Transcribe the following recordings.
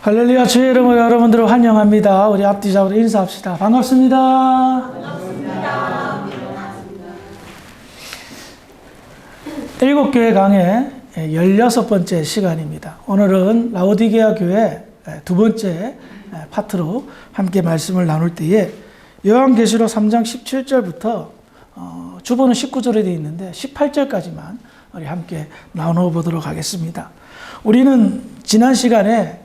할렐루야. 주의 이름으로 여러분들을 환영합니다. 우리 앞뒤 잡으로 인사합시다. 반갑습니다. 반갑습니다. 7교회 강의 16번째 시간입니다. 오늘은 라오디게아 교회 두 번째 파트로 함께 말씀을 나눌 때에 요한계시록 3장 17절부터 주보는 19절에 되어 있는데 18절까지만 우리 함께 나눠보도록 하겠습니다. 우리는 지난 시간에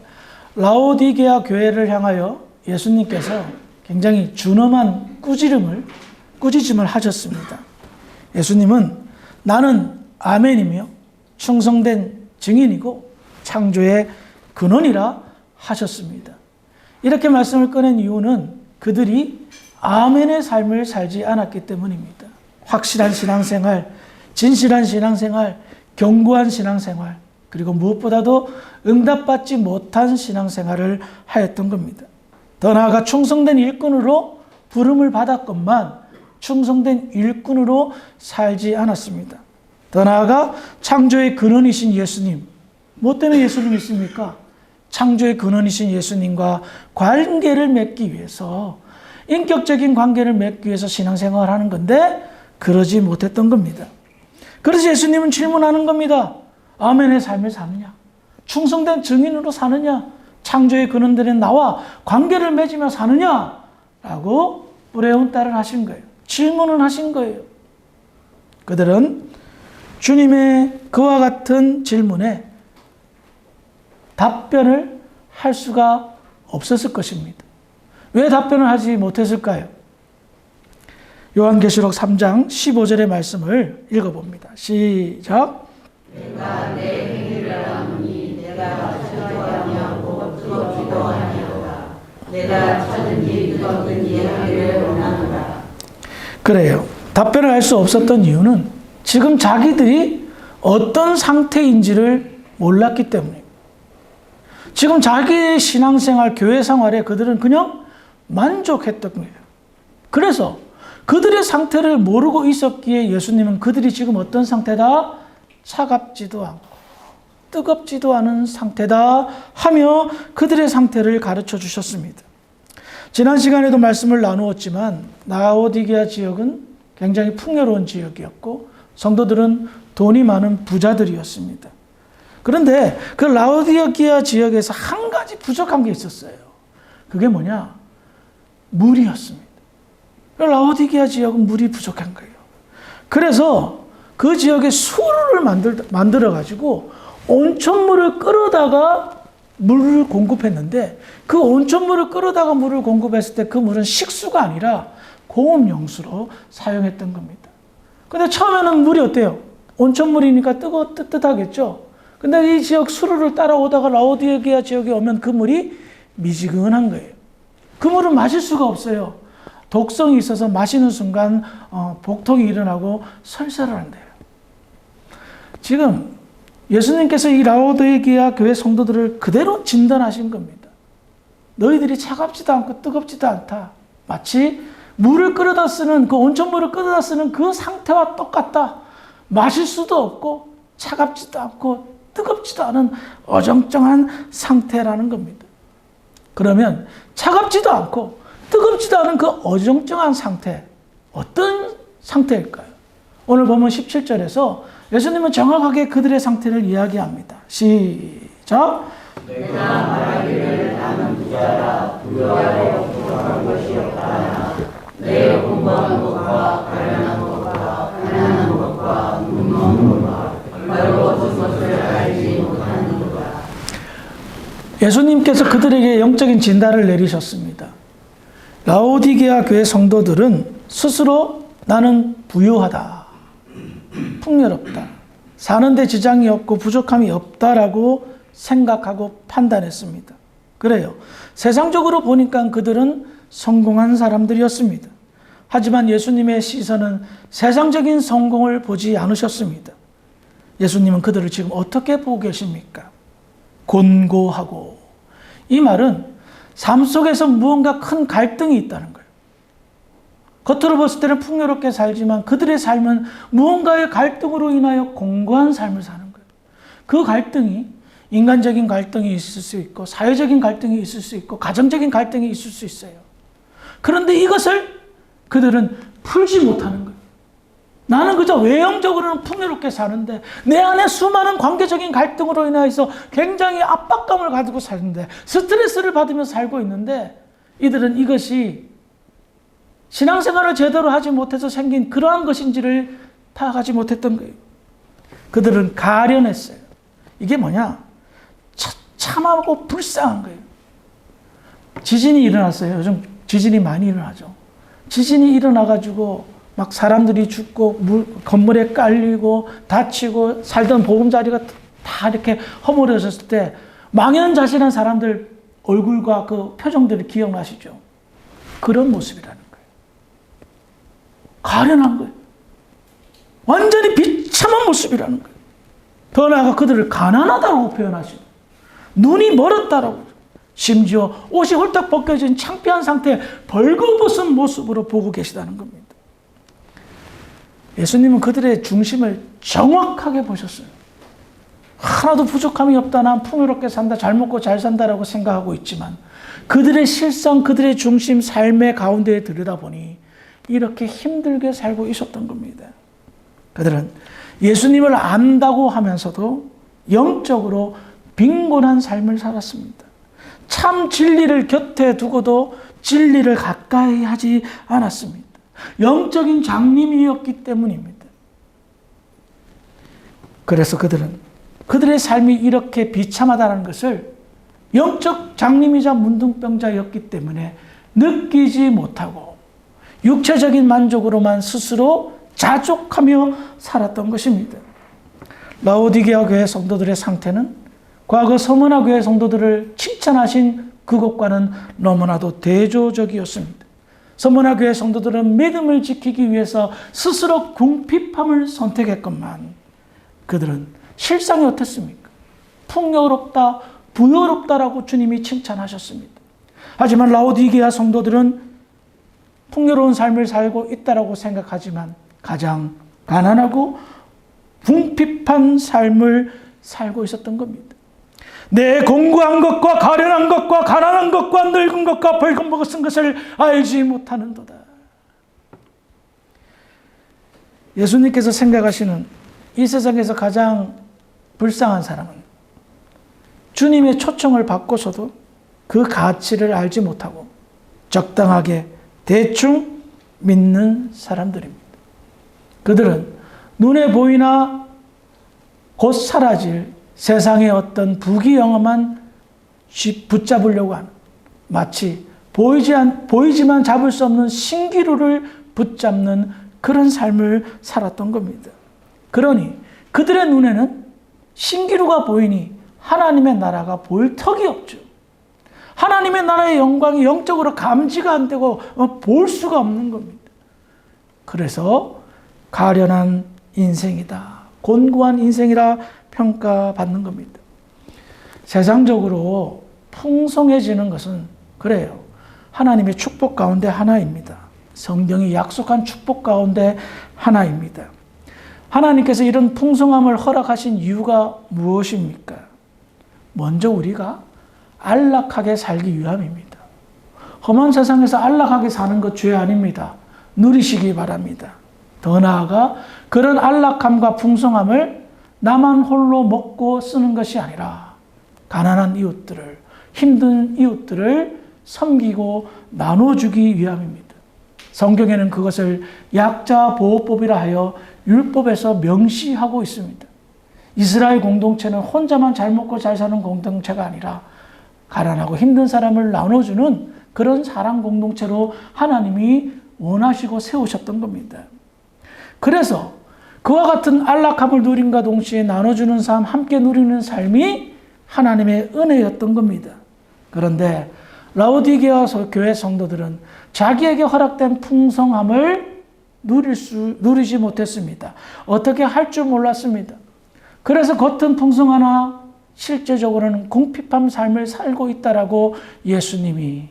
라오디게아 교회를 향하여 예수님께서 굉장히 준엄한 꾸짖음을 하셨습니다. 예수님은 나는 아멘이며 충성된 증인이고 창조의 근원이라 하셨습니다. 이렇게 말씀을 꺼낸 이유는 그들이 아멘의 삶을 살지 않았기 때문입니다. 확실한 신앙생활, 진실한 신앙생활, 견고한 신앙생활, 그리고 무엇보다도 응답받지 못한 신앙생활을 하였던 겁니다. 더 나아가 충성된 일꾼으로 부름을 받았건만 충성된 일꾼으로 살지 않았습니다. 더 나아가 창조의 근원이신 예수님, 뭐 때문에 예수님 있습니까? 창조의 근원이신 예수님과 관계를 맺기 위해서, 인격적인 관계를 맺기 위해서 신앙생활을 하는 건데 그러지 못했던 겁니다. 그래서 예수님은 질문하는 겁니다. 아멘의 삶을 사느냐? 충성된 증인으로 사느냐? 창조의 근원들인 나와 관계를 맺으며 사느냐? 라고 물어온따를 하신 거예요. 질문을 하신 거예요. 그들은 주님의 그와 같은 질문에 답변을 할 수가 없었을 것입니다. 왜 답변을 하지 못했을까요? 요한계시록 3장 15절의 말씀을 읽어봅니다. 시작. 내가 내 행위를 아노니 내가 즐거워하지 않고 뜨겁지도 아니하노라. 내가 찾은지 뜨겁든지 하기를 원하노라. 그래요. 답변을 할 수 없었던 이유는 지금 자기들이 어떤 상태인지를 몰랐기 때문입니다. 지금 자기의 신앙생활, 교회 생활에 그들은 그냥 만족했던 거예요. 그래서 그들의 상태를 모르고 있었기에 예수님은 그들이 지금 어떤 상태다? 차갑지도 않고 뜨겁지도 않은 상태다 하며 그들의 상태를 가르쳐 주셨습니다. 지난 시간에도 말씀을 나누었지만 라오디게아 지역은 굉장히 풍요로운 지역이었고 성도들은 돈이 많은 부자들이었습니다. 그런데 그 라오디게아 지역에서 한 가지 부족한 게 있었어요. 그게 뭐냐? 물이었습니다. 라오디게아 지역은 물이 부족한 거예요. 그래서 그 지역에 수로를 만들어가지고 온천물을 끌어다가 물을 공급했는데 그 온천물을 끌어다가 물을 공급했을 때 그 물은 식수가 아니라 공업용수로 사용했던 겁니다. 근데 처음에는 물이 어때요? 온천물이니까 뜨뜻하겠죠? 근데 이 지역 수로를 따라오다가 라오디게아 지역에 오면 그 물이 미지근한 거예요. 그 물은 마실 수가 없어요. 독성이 있어서 마시는 순간 복통이 일어나고 설사를 한대요. 지금 예수님께서 이 라오디게아 교회 성도들을 그대로 진단하신 겁니다. 너희들이 차갑지도 않고 뜨겁지도 않다. 마치 물을 끓여다 쓰는, 그 온천물을 끓여다 쓰는 그 상태와 똑같다. 마실 수도 없고 차갑지도 않고 뜨겁지도 않은 어정쩡한 상태라는 겁니다. 그러면 차갑지도 않고 뜨겁지도 않은 그 어정쩡한 상태, 어떤 상태일까요? 오늘 보면 17절에서 예수님은 정확하게 그들의 상태를 이야기합니다. 시작. 내가 말하기를 나는 부자라 부유하여 부족한 것이 없다. 내 공부한 것과 가련한 것과 눈 먹는 것과 별로 얻은 것을 알지 못하는도다. 예수님께서 그들에게 영적인 진단을 내리셨습니다. 라오디게아 교회 성도들은 스스로 나는 부유하다, 풍요롭다, 사는데 지장이 없고 부족함이 없다라고 생각하고 판단했습니다. 그래요. 세상적으로 보니까 그들은 성공한 사람들이었습니다. 하지만 예수님의 시선은 세상적인 성공을 보지 않으셨습니다. 예수님은 그들을 지금 어떻게 보고 계십니까? 곤고하고. 이 말은 삶 속에서 무언가 큰 갈등이 있다는 거예요. 겉으로 봤을 때는 풍요롭게 살지만 그들의 삶은 무언가의 갈등으로 인하여 공고한 삶을 사는 거예요. 그 갈등이 인간적인 갈등이 있을 수 있고 사회적인 갈등이 있을 수 있고 가정적인 갈등이 있을 수 있어요. 그런데 이것을 그들은 풀지 못하는 거예요. 나는 그저 외형적으로는 풍요롭게 사는데 내 안에 수많은 관계적인 갈등으로 인해서 굉장히 압박감을 가지고 사는데 스트레스를 받으면서 살고 있는데 이들은 이것이 신앙생활을 제대로 하지 못해서 생긴 그러한 것인지를 파악하지 못했던 거예요. 그들은 가련했어요. 이게 뭐냐? 참하고 불쌍한 거예요. 지진이 일어났어요. 요즘 지진이 많이 일어나죠. 지진이 일어나가지고 막 사람들이 죽고 건물에 깔리고 다치고 살던 보금자리가 다 이렇게 허물어졌을 때 망연자실한 사람들 얼굴과 그 표정들을 기억나시죠? 그런 모습이라는 거예요. 가련한 거예요. 완전히 비참한 모습이라는 거예요. 더 나아가 그들을 가난하다고 표현하시고 눈이 멀었다라고, 심지어 옷이 홀딱 벗겨진 창피한 상태에 벌거벗은 모습으로 보고 계시다는 겁니다. 예수님은 그들의 중심을 정확하게 보셨어요. 하나도 부족함이 없다, 난 풍요롭게 산다, 잘 먹고 잘 산다라고 생각하고 있지만 그들의 실상, 그들의 중심, 삶의 가운데에 들여다보니 이렇게 힘들게 살고 있었던 겁니다. 그들은 예수님을 안다고 하면서도 영적으로 빈곤한 삶을 살았습니다. 참 진리를 곁에 두고도 진리를 가까이 하지 않았습니다. 영적인 장님이었기 때문입니다. 그래서 그들은 그들의 삶이 이렇게 비참하다는 것을 영적 장님이자 문둥병자였기 때문에 느끼지 못하고 육체적인 만족으로만 스스로 자족하며 살았던 것입니다. 라오디게아 교회 성도들의 상태는 과거 서머나 교회 성도들을 칭찬하신 그것과는 너무나도 대조적이었습니다. 서머나 교회 성도들은 믿음을 지키기 위해서 스스로 궁핍함을 선택했건만 그들은 실상이 어땠습니까? 풍요롭다, 부요롭다라고 주님이 칭찬하셨습니다. 하지만 라오디게아 성도들은 풍요로운 삶을 살고 있다라고 생각하지만 가장 가난하고 궁핍한 삶을 살고 있었던 겁니다. 내 공고한 것과 가련한 것과 가난한 것과 늙은 것과 벌거벗은 것을 알지 못하는도다. 예수님께서 생각하시는 이 세상에서 가장 불쌍한 사람은 주님의 초청을 받고서도 그 가치를 알지 못하고 적당하게 대충 믿는 사람들입니다. 그들은 눈에 보이나 곧 사라질 세상의 어떤 부귀영화만 붙잡으려고 하는, 마치 보이지만 잡을 수 없는 신기루를 붙잡는 그런 삶을 살았던 겁니다. 그러니 그들의 눈에는 신기루가 보이니 하나님의 나라가 보일 턱이 없죠. 하나님의 나라의 영광이 영적으로 감지가 안 되고 볼 수가 없는 겁니다. 그래서 가련한 인생이다, 곤고한 인생이라 평가받는 겁니다. 세상적으로 풍성해지는 것은 그래요. 하나님의 축복 가운데 하나입니다. 성경이 약속한 축복 가운데 하나입니다. 하나님께서 이런 풍성함을 허락하신 이유가 무엇입니까? 먼저 우리가 안락하게 살기 위함입니다. 험한 세상에서 안락하게 사는 것 죄 아닙니다. 누리시기 바랍니다. 더 나아가 그런 안락함과 풍성함을 나만 홀로 먹고 쓰는 것이 아니라 가난한 이웃들을, 힘든 이웃들을 섬기고 나눠주기 위함입니다. 성경에는 그것을 약자보호법이라 하여 율법에서 명시하고 있습니다. 이스라엘 공동체는 혼자만 잘 먹고 잘 사는 공동체가 아니라 가난하고 힘든 사람을 나눠주는 그런 사랑 공동체로 하나님이 원하시고 세우셨던 겁니다. 그래서 그와 같은 안락함을 누림과 동시에 나눠주는 삶, 함께 누리는 삶이 하나님의 은혜였던 겁니다. 그런데 라오디게아 교회 성도들은 자기에게 허락된 풍성함을 누리지 못했습니다. 어떻게 할 줄 몰랐습니다. 그래서 겉은 풍성하나 실제적으로는 궁핍한 삶을 살고 있다라고 예수님이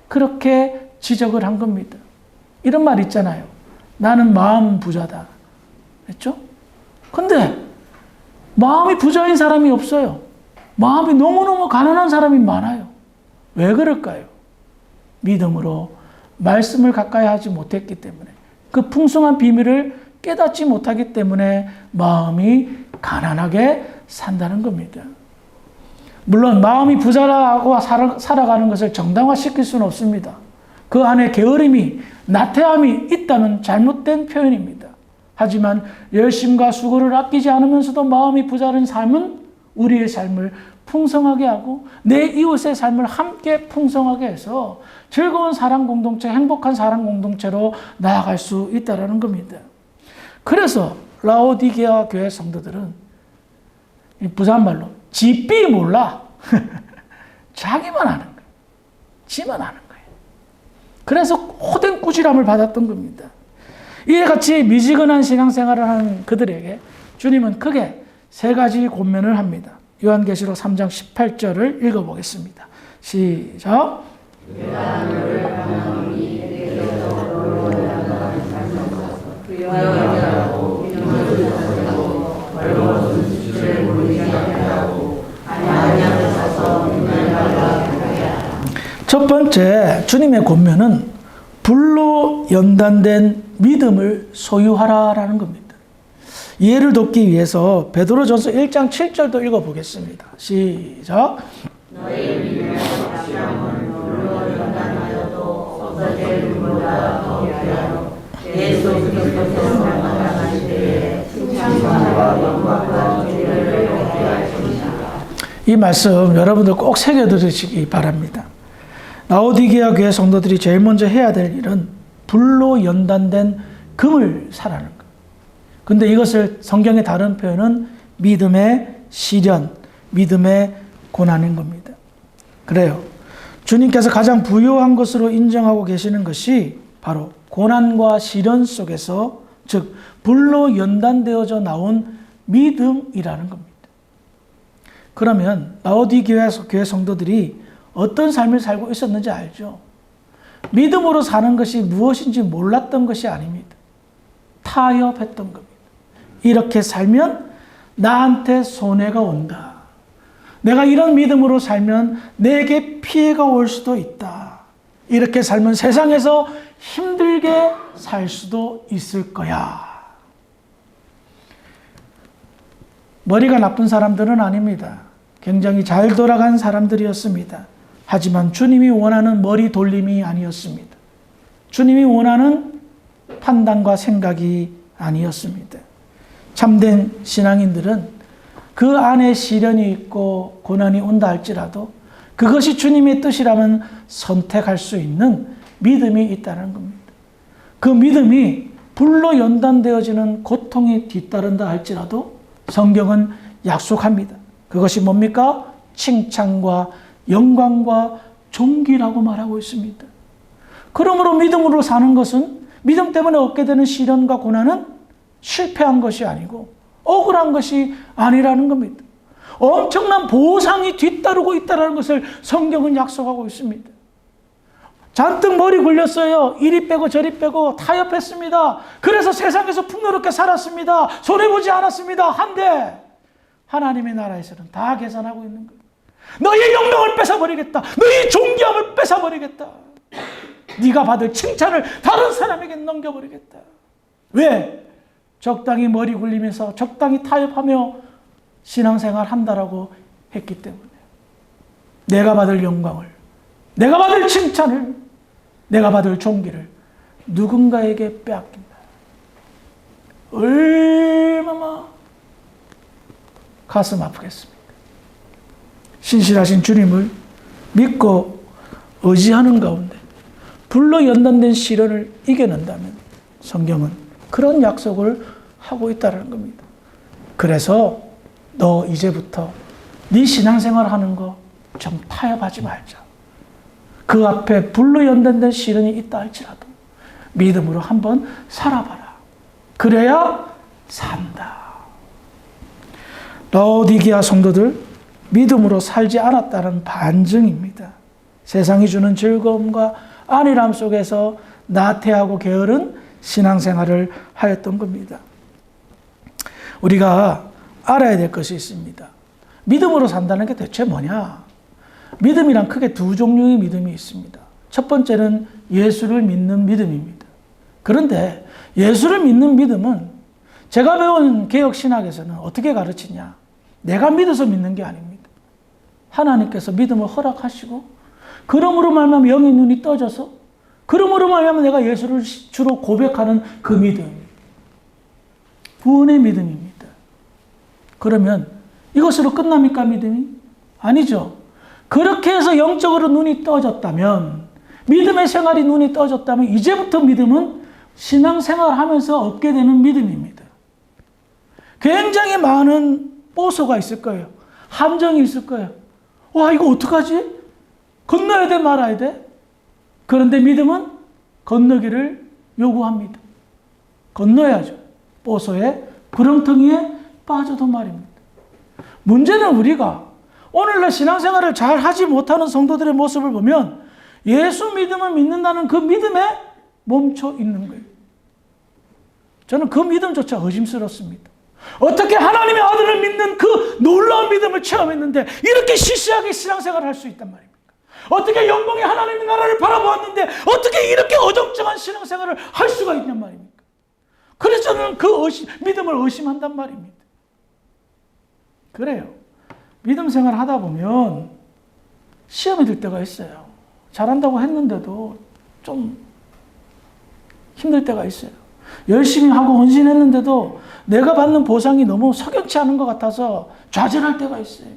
그렇게 지적을 한 겁니다. 이런 말 있잖아요. 나는 마음 부자다. 그렇죠? 근데 마음이 부자인 사람이 없어요. 마음이 너무너무 가난한 사람이 많아요. 왜 그럴까요? 믿음으로 말씀을 가까이 하지 못했기 때문에, 그 풍성한 비밀을 깨닫지 못하기 때문에 마음이 가난하게 산다는 겁니다. 물론 마음이 부자라고 살아가는 것을 정당화시킬 수는 없습니다. 그 안에 게으름이, 나태함이 있다는 잘못된 표현입니다. 하지만 열심과 수고를 아끼지 않으면서도 마음이 부자른 삶은 우리의 삶을 풍성하게 하고 내 이웃의 삶을 함께 풍성하게 해서 즐거운 사랑 공동체, 행복한 사랑 공동체로 나아갈 수 있다는 겁니다. 그래서 라오디게아 교회 성도들은 부산말로 지삐 몰라. 자기만 아는 거예요. 지만 아는 거예요. 그래서 호된 꾸지람을 받았던 겁니다. 이에 같이 미지근한 신앙생활을 하는 그들에게 주님은 크게 세 가지 권면을 합니다. 요한계시록 3장 18절을 읽어보겠습니다. 시작. 첫 번째 주님의 권면은 불로 연단된 믿음을 소유하라라는 겁니다. 이해를 돕기 위해서 베드로전서 1장 7절도 읽어보겠습니다. 시작. 너희 믿음의 확실함은 불로 연단하여도 쏟아질 물보다 더 귀하여 예수 그리스도께서 나타나실 때에 칭찬과 영광과 존귀를 얻게 할 것이다. 이 말씀 여러분들 꼭 새겨 들으시기 바랍니다. 라오디게아 교회 성도들이 제일 먼저 해야 될 일은 불로 연단된 금을 사라는 것. 근데 이것을 성경의 다른 표현은 믿음의 시련, 믿음의 고난인 겁니다. 그래요. 주님께서 가장 부요한 것으로 인정하고 계시는 것이 바로 고난과 시련 속에서, 즉 불로 연단되어져 나온 믿음이라는 겁니다. 그러면 라오디게아 교회 성도들이 어떤 삶을 살고 있었는지 알죠? 믿음으로 사는 것이 무엇인지 몰랐던 것이 아닙니다. 타협했던 겁니다. 이렇게 살면 나한테 손해가 온다. 내가 이런 믿음으로 살면 내게 피해가 올 수도 있다. 이렇게 살면 세상에서 힘들게 살 수도 있을 거야. 머리가 나쁜 사람들은 아닙니다. 굉장히 잘 돌아간 사람들이었습니다. 하지만 주님이 원하는 머리 돌림이 아니었습니다. 주님이 원하는 판단과 생각이 아니었습니다. 참된 신앙인들은 그 안에 시련이 있고 고난이 온다 할지라도 그것이 주님의 뜻이라면 선택할 수 있는 믿음이 있다는 겁니다. 그 믿음이 불로 연단되어지는 고통이 뒤따른다 할지라도 성경은 약속합니다. 그것이 뭡니까? 칭찬과 영광과 존귀라고 말하고 있습니다. 그러므로 믿음으로 사는 것은 믿음 때문에 얻게 되는 시련과 고난은 실패한 것이 아니고 억울한 것이 아니라는 겁니다. 엄청난 보상이 뒤따르고 있다는 것을 성경은 약속하고 있습니다. 잔뜩 머리 굴렸어요. 이리 빼고 저리 빼고 타협했습니다. 그래서 세상에서 풍요롭게 살았습니다. 손해보지 않았습니다. 한데 하나님의 나라에서는 다 계산하고 있는 거예요. 너의 영광을 뺏어버리겠다. 너의 존귀함을 뺏어버리겠다. 네가 받을 칭찬을 다른 사람에게 넘겨버리겠다. 왜? 적당히 머리 굴리면서 적당히 타협하며 신앙생활 한다라고 했기 때문에 내가 받을 영광을, 내가 받을 칭찬을, 내가 받을 존귀를 누군가에게 빼앗긴다. 얼마나 가슴 아프겠습니까? 신실하신 주님을 믿고 의지하는 가운데 불로 연단된 시련을 이겨낸다면 성경은 그런 약속을 하고 있다는 겁니다. 그래서 너 이제부터 네 신앙생활 하는 거 좀 타협하지 말자. 그 앞에 불로 연단된 시련이 있다 할지라도 믿음으로 한번 살아봐라. 그래야 산다. 라오디게아 성도들 믿음으로 살지 않았다는 반증입니다. 세상이 주는 즐거움과 안일함 속에서 나태하고 게으른 신앙생활을 하였던 겁니다. 우리가 알아야 될 것이 있습니다. 믿음으로 산다는 게 대체 뭐냐? 믿음이란 크게 두 종류의 믿음이 있습니다. 첫 번째는 예수를 믿는 믿음입니다. 그런데 예수를 믿는 믿음은 제가 배운 개혁신학에서는 어떻게 가르치냐? 내가 믿어서 믿는 게 아닙니다. 하나님께서 믿음을 허락하시고 그러므로 말미암아 영의 눈이 떠져서 그러므로 말미암아 내가 예수를 주로 고백하는 그 믿음. 구원의 믿음입니다. 그러면 이것으로 끝납니까, 믿음이? 아니죠. 그렇게 해서 영적으로 눈이 떠졌다면, 믿음의 생활이 눈이 떠졌다면 이제부터 믿음은 신앙생활을 하면서 얻게 되는 믿음입니다. 굉장히 많은 뽀소가 있을 거예요. 함정이 있을 거예요. 와, 이거 어떡하지? 건너야 돼, 말아야 돼? 그런데 믿음은 건너기를 요구합니다. 건너야죠. 뽀소에 구렁텅이에 빠져도 말입니다. 문제는 우리가 오늘날 신앙생활을 잘 하지 못하는 성도들의 모습을 보면 예수 믿음을 믿는다는 그 믿음에 멈춰 있는 거예요. 저는 그 믿음조차 의심스럽습니다. 어떻게 하나님의 아들을 믿는 그 놀라운 믿음을 체험했는데 이렇게 시시하게 신앙생활을 할 수 있단 말입니까? 어떻게 영광의 하나님의 나라를 바라보았는데 어떻게 이렇게 어정쩡한 신앙생활을 할 수가 있냔 말입니까? 그래서 저는 그 믿음을 의심한단 말입니다. 그래요. 믿음 생활 하다 보면 시험이 들 때가 있어요. 잘한다고 했는데도 좀 힘들 때가 있어요. 열심히 하고 헌신했는데도 내가 받는 보상이 너무 석연치 않은 것 같아서 좌절할 때가 있어요.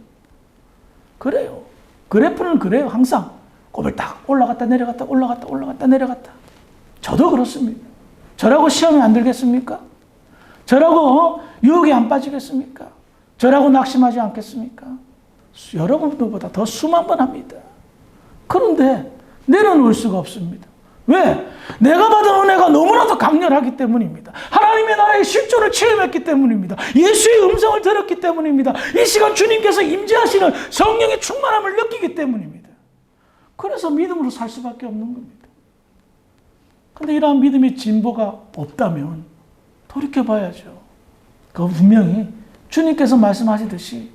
그래요. 그래프는 그래요. 항상 꼬불딱 올라갔다 내려갔다 올라갔다 올라갔다 내려갔다. 저도 그렇습니다. 저라고 시험에 안 들겠습니까? 저라고 유혹에 안 빠지겠습니까? 저라고 낙심하지 않겠습니까? 여러분들보다 더 수만 번 합니다. 그런데 내려놓을 수가 없습니다. 왜? 내가 받은 은혜가 너무나도 강렬하기 때문입니다. 하나님의 나라의 실존을 체험했기 때문입니다. 예수의 음성을 들었기 때문입니다. 이 시간 주님께서 임재하시는 성령의 충만함을 느끼기 때문입니다. 그래서 믿음으로 살 수밖에 없는 겁니다. 그런데 이러한 믿음의 진보가 없다면 돌이켜봐야죠. 그 분명히 주님께서 말씀하시듯이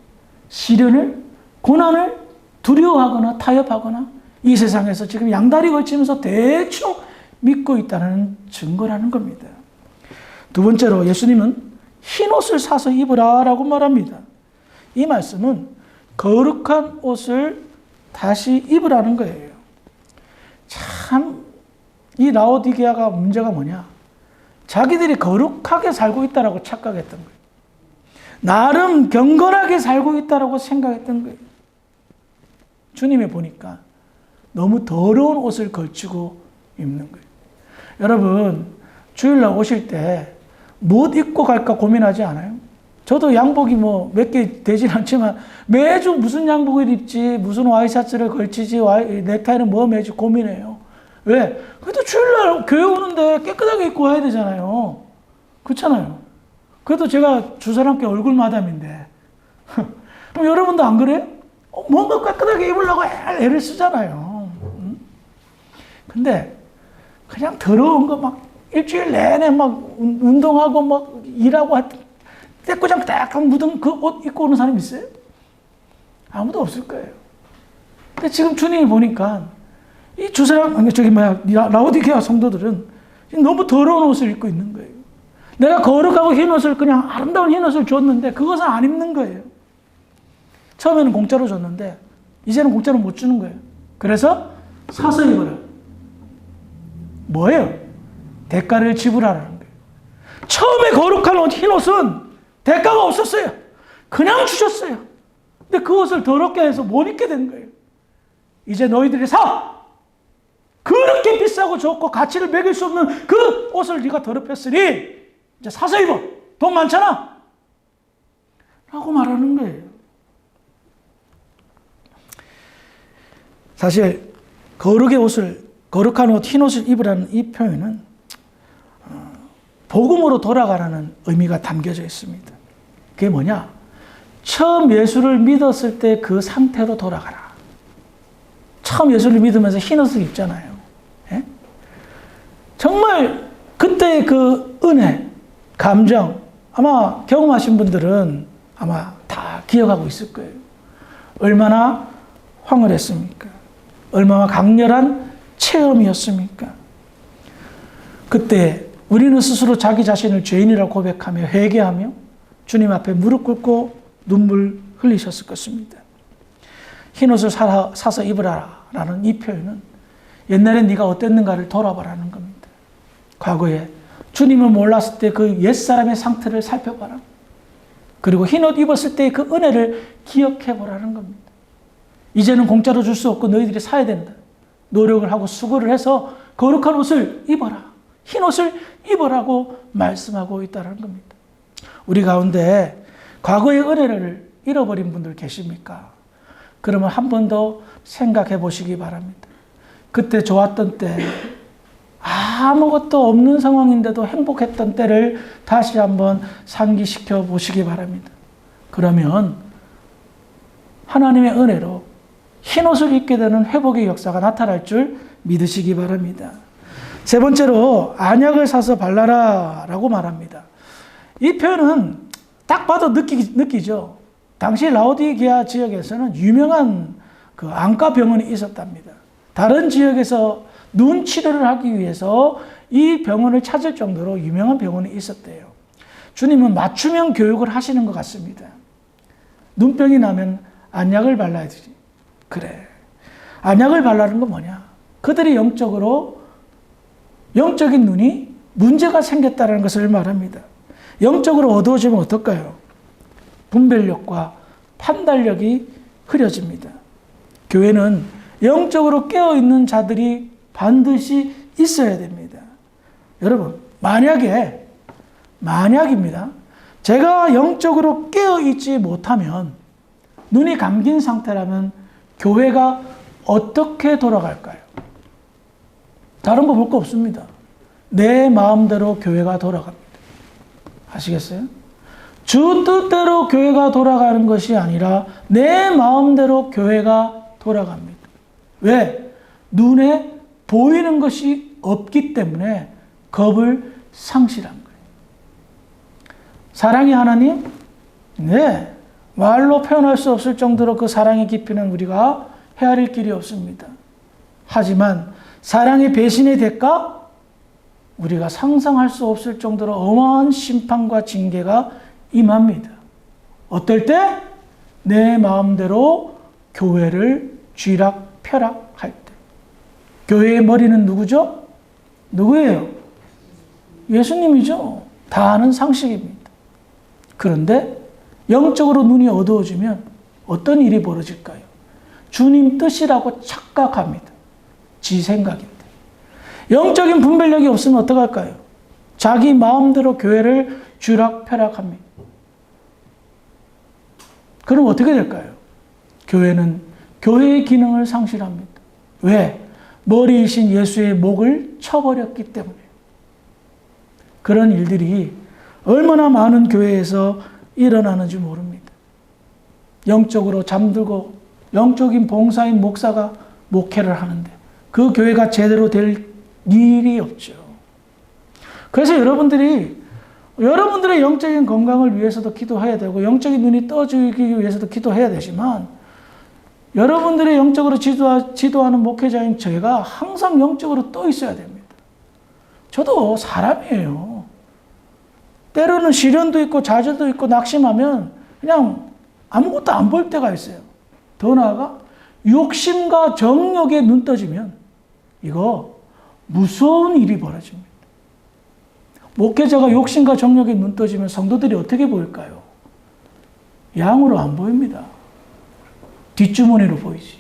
시련을, 고난을 두려워하거나 타협하거나 이 세상에서 지금 양다리 걸치면서 대충 믿고 있다는 증거라는 겁니다. 두 번째로 예수님은 흰옷을 사서 입으라 라고 말합니다. 이 말씀은 거룩한 옷을 다시 입으라는 거예요. 참, 이 라오디게아가 문제가 뭐냐? 자기들이 거룩하게 살고 있다라고 착각했던 거예요. 나름 경건하게 살고 있다라고 생각했던 거예요. 주님이 보니까 너무 더러운 옷을 걸치고 입는 거예요. 여러분, 주일날 오실 때 못 입고 갈까 고민하지 않아요? 저도 양복이 뭐 몇 개 되진 않지만 매주 무슨 양복을 입지, 무슨 와이셔츠를 걸치지, 넥타이는 뭐 매주 고민해요. 왜? 그래도 주일날 교회 오는데 깨끗하게 입고 와야 되잖아요. 그렇잖아요. 그래도 제가 주사람께 얼굴 마담인데 그럼 여러분도 안 그래요? 뭔가 깨끗하게 입으려고 애를 쓰잖아요. 근데 그냥 더러운 거 막 일주일 내내 막 운동하고 막 일하고 떼꾸장 딱 묻은 그 옷 입고 오는 사람 있어요? 아무도 없을 거예요. 근데 지금 주님이 보니까 이 주사람, 라오디게아 성도들은 너무 더러운 옷을 입고 있는 거예요. 내가 거룩하고 흰 옷을 그냥 아름다운 흰 옷을 줬는데 그것은 안 입는 거예요. 처음에는 공짜로 줬는데 이제는 공짜로 못 주는 거예요. 그래서 사서 입어라. 뭐예요? 대가를 지불하라는 거예요. 처음에 거룩한 옷, 흰 옷은 대가가 없었어요. 그냥 주셨어요. 근데 그 옷을 더럽게 해서 못 입게 된 거예요. 이제 너희들이 사! 그렇게 비싸고 좋고 가치를 매길 수 없는 그 옷을 네가 더럽혔으니 이제 사서 입어. 돈 많잖아. 라고 말하는 거예요. 사실 거룩한 옷, 흰 옷을 입으라는 이 표현은 복음으로 돌아가라는 의미가 담겨져 있습니다. 그게 뭐냐? 처음 예수를 믿었을 때 그 상태로 돌아가라. 처음 예수를 믿으면서 흰 옷을 입잖아요. 예? 정말 그때의 그 은혜, 감정, 아마 경험하신 분들은 아마 다 기억하고 있을 거예요. 얼마나 황홀했습니까? 얼마나 강렬한 체험이었습니까? 그때 우리는 스스로 자기 자신을 죄인이라고 고백하며 회개하며 주님 앞에 무릎 꿇고 눈물 흘리셨을 것입니다. 흰옷을 사서 입으라 라는 이 표현은 옛날에 네가 어땠는가를 돌아보라는 겁니다. 과거에 주님을 몰랐을 때 그 옛사람의 상태를 살펴봐라. 그리고 흰옷 입었을 때 그 은혜를 기억해 보라는 겁니다. 이제는 공짜로 줄 수 없고 너희들이 사야 된다. 노력을 하고 수고를 해서 거룩한 옷을 입어라. 흰옷을 입으라고 말씀하고 있다는 겁니다. 우리 가운데 과거의 은혜를 잃어버린 분들 계십니까? 그러면 한 번 더 생각해 보시기 바랍니다. 그때 좋았던 때, 아무것도 없는 상황인데도 행복했던 때를 다시 한번 상기시켜 보시기 바랍니다. 그러면 하나님의 은혜로 흰옷을 입게 되는 회복의 역사가 나타날 줄 믿으시기 바랍니다. 세 번째로 안약을 사서 발라라 라고 말합니다. 이 표현은 딱 봐도 느끼죠. 당시 라오디게아 지역에서는 유명한 그 안과 병원이 있었답니다. 다른 지역에서 눈 치료를 하기 위해서 이 병원을 찾을 정도로 유명한 병원이 있었대요. 주님은 맞춤형 교육을 하시는 것 같습니다. 눈병이 나면 안약을 발라야 되지. 그래. 안약을 바르는 건 뭐냐? 그들이 영적인 눈이 문제가 생겼다는 것을 말합니다. 영적으로 어두워지면 어떨까요? 분별력과 판단력이 흐려집니다. 교회는 영적으로 깨어있는 자들이 반드시 있어야 됩니다. 여러분, 만약입니다. 제가 영적으로 깨어있지 못하면, 눈이 감긴 상태라면 교회가 어떻게 돌아갈까요? 다른 거 볼 거 없습니다. 내 마음대로 교회가 돌아갑니다. 아시겠어요? 주 뜻대로 교회가 돌아가는 것이 아니라 내 마음대로 교회가 돌아갑니다. 왜? 눈에 보이는 것이 없기 때문에 겁을 상실한 거예요. 사랑이 하나님? 네. 말로 표현할 수 없을 정도로 그 사랑의 깊이는 우리가 헤아릴 길이 없습니다. 하지만 사랑의 배신의 대가? 우리가 상상할 수 없을 정도로 어마어마한 심판과 징계가 임합니다. 어떨 때? 내 마음대로 교회를 쥐락펴락할 때. 교회의 머리는 누구죠? 누구예요? 예수님이죠. 다 아는 상식입니다. 그런데 영적으로 눈이 어두워지면 어떤 일이 벌어질까요? 주님 뜻이라고 착각합니다. 지 생각인데. 영적인 분별력이 없으면 어떡할까요? 자기 마음대로 교회를 쥐락펴락합니다. 그럼 어떻게 될까요? 교회는 교회의 기능을 상실합니다. 왜? 머리이신 예수의 목을 쳐버렸기 때문에. 그런 일들이 얼마나 많은 교회에서 일어나는지 모릅니다. 영적으로 잠들고 영적인 봉사인 목사가 목회를 하는데 그 교회가 제대로 될 일이 없죠. 그래서 여러분들의 영적인 건강을 위해서도 기도해야 되고 영적인 눈이 떠지기 위해서도 기도해야 되지만 여러분들의 영적으로 지도하는 목회자인 저희가 항상 영적으로 떠 있어야 됩니다. 저도 사람이에요. 때로는 시련도 있고 좌절도 있고 낙심하면 그냥 아무것도 안 볼 때가 있어요. 더 나아가 욕심과 정욕에 눈 떠지면 이거 무서운 일이 벌어집니다. 목회자가 욕심과 정욕에 눈 떠지면 성도들이 어떻게 보일까요? 양으로 안 보입니다. 뒷주머니로 보이지.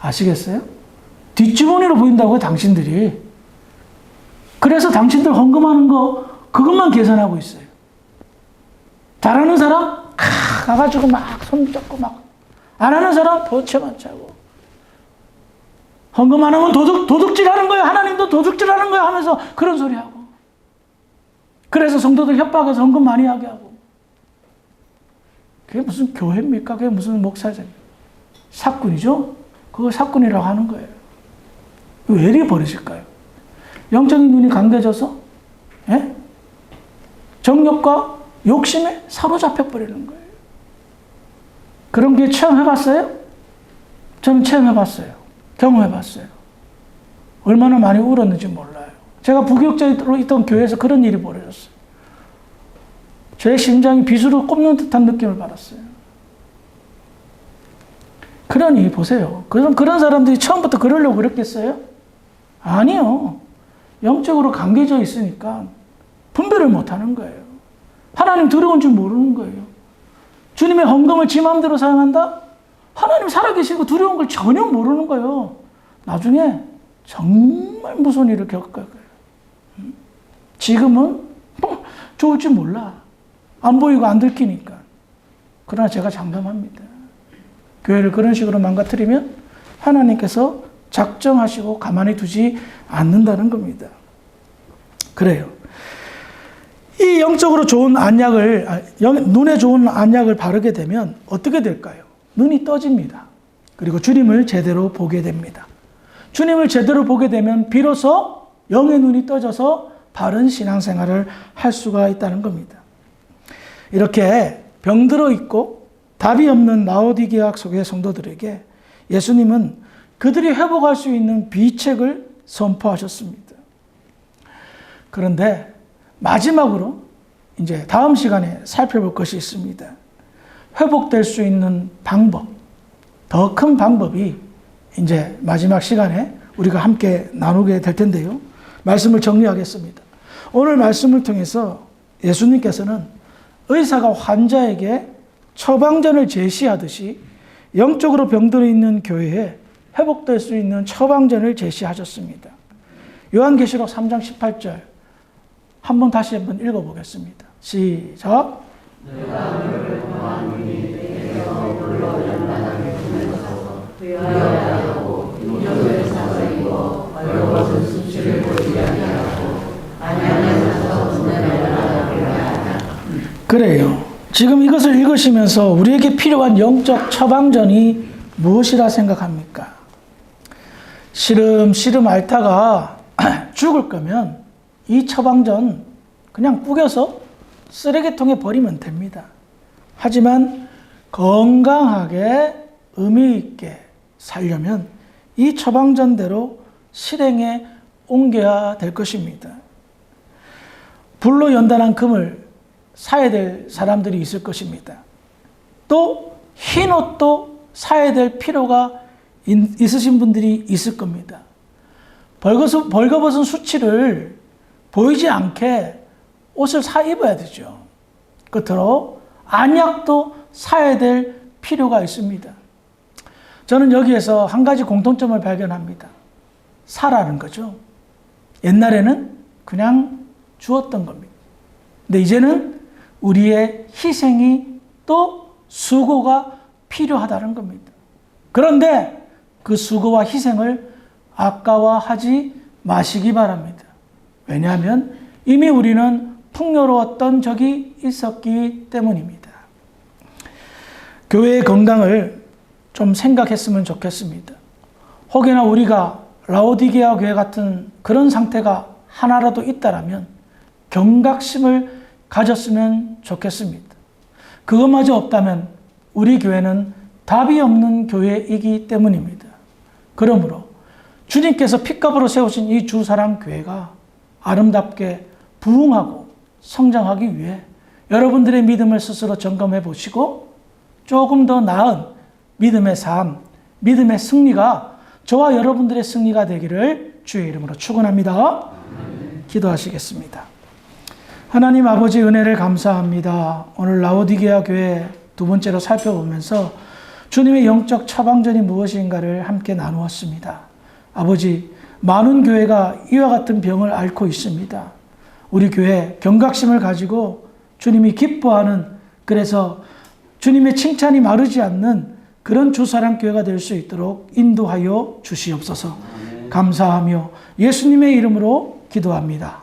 아시겠어요? 뒷주머니로 보인다고요, 당신들이. 그래서 당신들 헌금하는 거 그것만 계산하고 있어요. 잘하는 사람 가가지고 막 손잡고 막 안 하는 사람 도체만 차고 헌금 안 하면 도둑질하는 거예요. 하나님도 도둑질하는 거예요 하면서 그런 소리 하고. 그래서 성도들 협박해서 헌금 많이 하게 하고. 그게 무슨 교회입니까? 그게 무슨 목사입니까? 사꾼이죠? 그걸 사꾼이라고 하는 거예요. 왜 이렇게 버리실까요? 영적인 눈이 감겨져서 정욕과 욕심에 사로잡혀 버리는 거예요. 그런 게 체험해봤어요? 저는 체험해봤어요. 경험해봤어요. 얼마나 많이 울었는지 몰라요. 제가 부교육자로 있던 교회에서 그런 일이 벌어졌어요. 제 심장이 비수로 꼽는 듯한 느낌을 받았어요. 그러니 보세요. 그런 사람들이 처음부터 그러려고 그랬겠어요? 아니요. 영적으로 감겨져 있으니까 분별을 못하는 거예요. 하나님 두려운 줄 모르는 거예요. 주님의 헌금을 지 마음대로 사용한다? 하나님 살아계시고 두려운 걸 전혀 모르는 거예요. 나중에 정말 무서운 일을 겪을 거예요. 지금은 좋을지 몰라. 안 보이고 안 들키니까. 그러나 제가 장담합니다. 교회를 그런 식으로 망가뜨리면 하나님께서 작정하시고 가만히 두지 않는다는 겁니다. 그래요. 이 영적으로 좋은 안약을, 눈에 좋은 안약을 바르게 되면 어떻게 될까요? 눈이 떠집니다. 그리고 주님을 제대로 보게 됩니다. 주님을 제대로 보게 되면 비로소 영의 눈이 떠져서 바른 신앙생활을 할 수가 있다는 겁니다. 이렇게 병들어 있고 답이 없는 라오디게아 속의 성도들에게 예수님은 그들이 회복할 수 있는 비책을 선포하셨습니다. 그런데 마지막으로 이제 다음 시간에 살펴볼 것이 있습니다. 회복될 수 있는 방법, 더 큰 방법이 이제 마지막 시간에 우리가 함께 나누게 될 텐데요. 말씀을 정리하겠습니다. 오늘 말씀을 통해서 예수님께서는 의사가 환자에게 처방전을 제시하듯이 영적으로 병들어 있는 교회에 회복될 수 있는 처방전을 제시하셨습니다. 요한계시록 3장 18절 다시 한번 읽어보겠습니다. 시작. 내가 너를 보았느니 내게서 불러 연단하게 주면서 회하고 인정을 사서이고 벌거벗은 수치를 보지 아니하고 안양에서 은혜를 받아들이라 하나. 그래요. 지금 이것을 읽으시면서 우리에게 필요한 영적 처방전이 무엇이라 생각합니까? 시름 앓다가 죽을 거면 이 처방전 그냥 구겨서 쓰레기통에 버리면 됩니다. 하지만 건강하게 의미 있게 살려면 이 처방전대로 실행에 옮겨야 될 것입니다. 불로 연단한 금을 사야 될 사람들이 있을 것입니다. 또 흰 옷도 사야 될 필요가 있으신 분들이 있을 겁니다. 벌거벗은 수치를 보이지 않게 옷을 사 입어야 되죠. 끝으로 안약도 사야 될 필요가 있습니다. 저는 여기에서 한 가지 공통점을 발견합니다. 사라는 거죠. 옛날에는 그냥 주었던 겁니다. 근데 이제는 우리의 희생이 또 수고가 필요하다는 겁니다. 그런데 그 수고와 희생을 아까워하지 마시기 바랍니다. 왜냐하면 이미 우리는 풍요로웠던 적이 있었기 때문입니다. 교회의 건강을 좀 생각했으면 좋겠습니다. 혹여나 우리가 라오디게아 교회 같은 그런 상태가 하나라도 있다라면 경각심을 가졌으면 좋겠습니다. 그것마저 없다면 우리 교회는 답이 없는 교회이기 때문입니다. 그러므로 주님께서 핏값으로 세우신 이 주사랑교회가 아름답게 부흥하고 성장하기 위해 여러분들의 믿음을 스스로 점검해 보시고 조금 더 나은 믿음의 삶, 믿음의 승리가 저와 여러분들의 승리가 되기를 주의 이름으로 축원합니다. 기도하시겠습니다. 하나님 아버지 은혜를 감사합니다. 오늘 라오디게아 교회 두 번째로 살펴보면서 주님의 영적 처방전이 무엇인가를 함께 나누었습니다. 아버지, 많은 교회가 이와 같은 병을 앓고 있습니다. 우리 교회 경각심을 가지고 주님이 기뻐하는, 그래서 주님의 칭찬이 마르지 않는 그런 주사랑교회가 될 수 있도록 인도하여 주시옵소서. 감사하며 예수님의 이름으로 기도합니다.